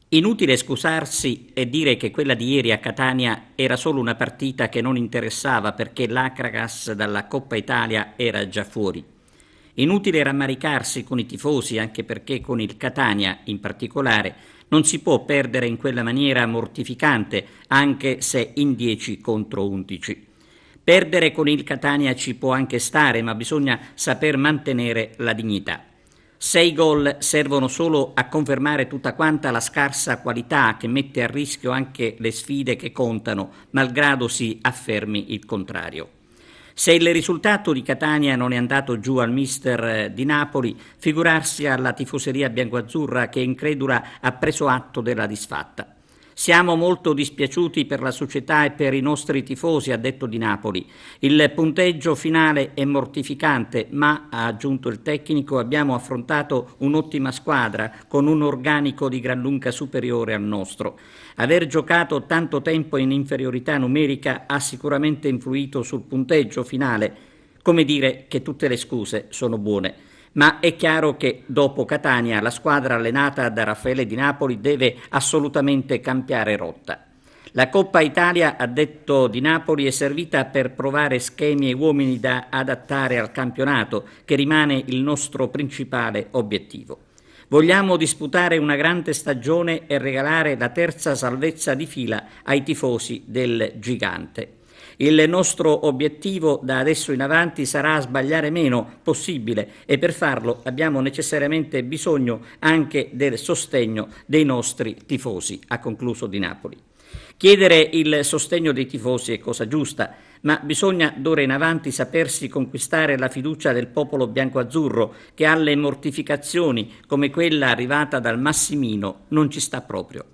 Inutile scusarsi e dire che quella di ieri a Catania era solo una partita che non interessava perché l'Akragas dalla Coppa Italia era già fuori. Inutile rammaricarsi con i tifosi anche perché con il Catania in particolare non si può perdere in quella maniera mortificante anche se in 10 contro 11. Perdere con il Catania ci può anche stare, ma bisogna saper mantenere la dignità. 6 gol servono solo a confermare tutta quanta la scarsa qualità che mette a rischio anche le sfide che contano, malgrado si affermi il contrario. Se il risultato di Catania non è andato giù al mister di Napoli, figurarsi alla tifoseria biancoazzurra che incredula ha preso atto della disfatta. Siamo molto dispiaciuti per la società e per i nostri tifosi, ha detto Di Napoli. Il punteggio finale è mortificante, ma, ha aggiunto il tecnico, abbiamo affrontato un'ottima squadra con un organico di gran lunga superiore al nostro. Aver giocato tanto tempo in inferiorità numerica ha sicuramente influito sul punteggio finale, come dire che tutte le scuse sono buone. Ma è chiaro che dopo Catania la squadra allenata da Raffaele Di Napoli deve assolutamente cambiare rotta. La Coppa Italia, ha detto Di Napoli, è servita per provare schemi e uomini da adattare al campionato, che rimane il nostro principale obiettivo. Vogliamo disputare una grande stagione e regalare la terza salvezza di fila ai tifosi del Gigante. Il nostro obiettivo da adesso in avanti sarà sbagliare meno possibile e per farlo abbiamo necessariamente bisogno anche del sostegno dei nostri tifosi, ha concluso Di Napoli. Chiedere il sostegno dei tifosi è cosa giusta, ma bisogna d'ora in avanti sapersi conquistare la fiducia del popolo biancoazzurro che alle mortificazioni come quella arrivata dal Massimino non ci sta proprio.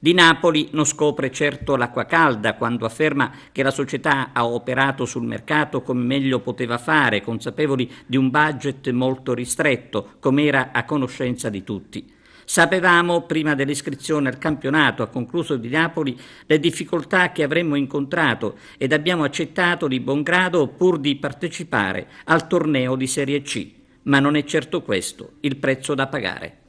Di Napoli non scopre certo l'acqua calda quando afferma che la società ha operato sul mercato come meglio poteva fare, consapevoli di un budget molto ristretto, come era a conoscenza di tutti. Sapevamo, prima dell'iscrizione al campionato, ha concluso Di Napoli, le difficoltà che avremmo incontrato ed abbiamo accettato di buon grado pur di partecipare al torneo di Serie C. Ma non è certo questo il prezzo da pagare.